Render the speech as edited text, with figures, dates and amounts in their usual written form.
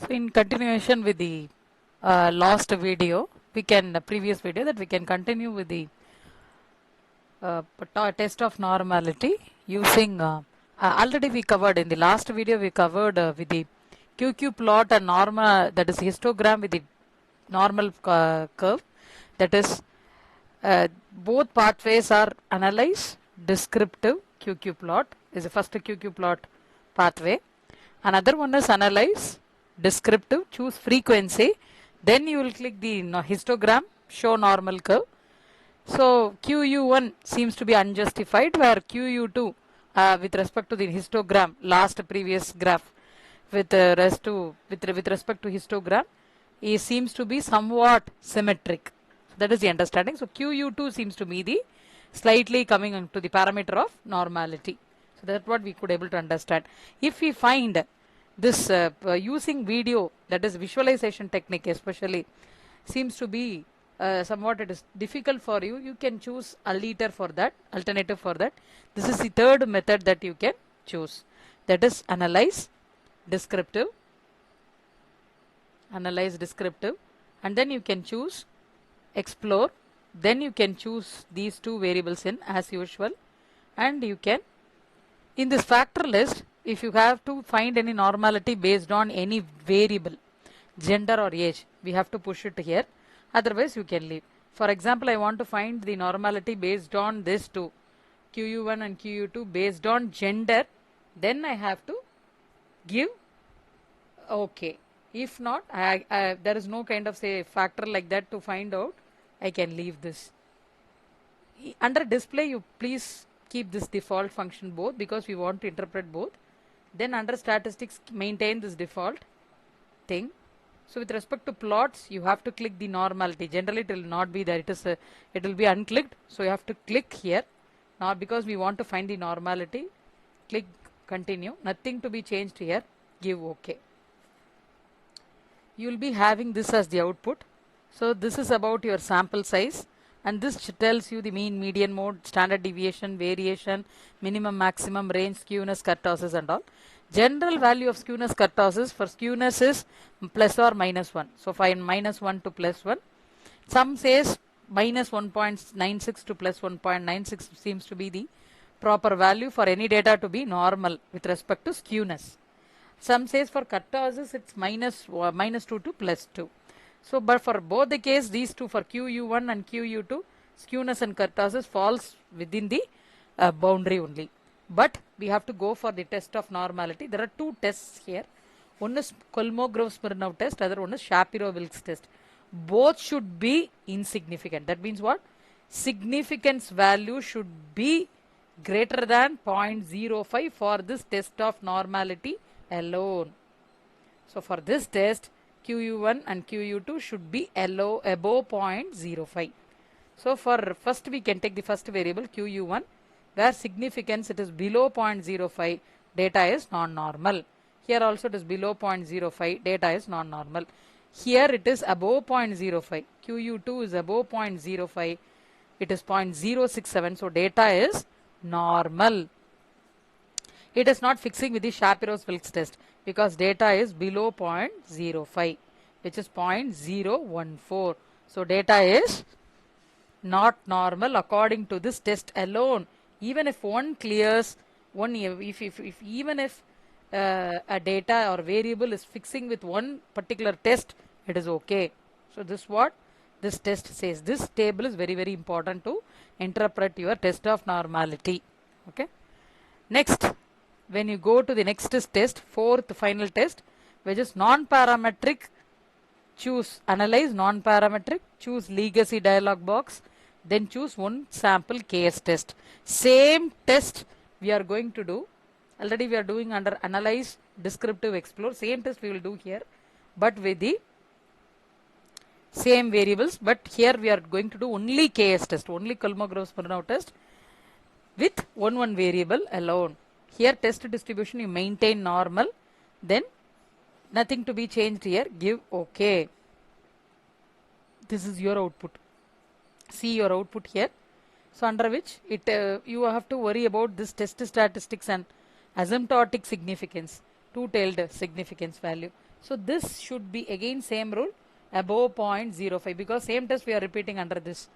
So in continuation with the last video, previous video that we can continue with the test of normality using already we covered in the last video we covered with the QQ plot and normal, that is histogram with the normal curve, that is both pathways are analyzed. Descriptive QQ plot is the first QQ plot pathway. Another one is analyze, descriptive, choose frequency. Then you will click the histogram, show normal curve. So QU1 seems to be unjustified, where QU2 with respect to the histogram, last previous graph with respect to histogram, it seems to be somewhat symmetric. That is the understanding. So QU2 seems to be the slightly coming to the parameter of normality. So that's what we could able to understand. If we find this using video, that is visualization technique especially, seems to be somewhat it is difficult for you, you can choose alternative for that. This is the third method that you can choose, that is analyze, descriptive, and then you can choose explore. Then you can choose these two variables in as usual, and you can in this factor list, if you have to find any normality based on any variable, gender or age, we have to push it here, otherwise you can leave. For example, I want to find the normality based on this two, QU1 and QU2, based on gender, then I have to give OK. If not, there is no kind of say factor like that to find out, I can leave this. Under display, you please keep this default function both, because we want to interpret both. Then under statistics, maintain this default thing. So with respect to plots, you have to click the normality. Generally it will not be there, it will be unclicked, so you have to click here. Now because we want to find the normality, click continue, nothing to be changed here, give OK. You will be having this as the output. So this is about your sample size, and this tells you the mean, median, mode, standard deviation, variation, minimum, maximum, range, skewness, kurtosis and all. General value of skewness, kurtosis for skewness is plus or minus 1. So find minus 1 to plus 1. Some says minus 1.96 to plus 1.96 seems to be the proper value for any data to be normal with respect to skewness. Some says for kurtosis it's minus 2 to plus 2. So, but for both the case, these two, for QU1 and QU2, skewness and kurtosis falls within the boundary only. But we have to go for the test of normality. There are two tests here. One is Kolmogorov-Smirnov test, other one is Shapiro-Wilks test. Both should be insignificant. That means what? Significance value should be greater than 0.05 for this test of normality alone. So for this test, QU1 and QU2 should be above 0.05. So for first we can take the first variable QU1, where significance it is below 0.05, data is non-normal. Here also it is below 0.05, data is non-normal. Here it is above 0.05, QU2 is above 0.05, it is 0.067, so data is normal. It is not fixing with the Shapiro-Wilks test, because data is below 0.05, which is 0.014. So data is not normal according to this test alone. Even if one clears, even if a data or variable is fixing with one particular test, it is okay. So this what this test says. This table is very, very important to interpret your test of normality. Okay. Next, when you go to the next test, fourth final test, which is non-parametric, choose analyze non-parametric, choose legacy dialog box, then choose one sample case test. Same test we are going to do. Already we are doing under analyze, descriptive, explore. Same test we will do here, but with the same variables. But here we are going to do only case test, only Kolmogorov-Smirnov test with one variable alone. Here test distribution you maintain normal, then nothing to be changed here, give OK. This is your output. See your output here. So under which it you have to worry about this test statistics and asymptotic significance, two-tailed significance value. So this should be again same rule above 0.05 because same test we are repeating under this.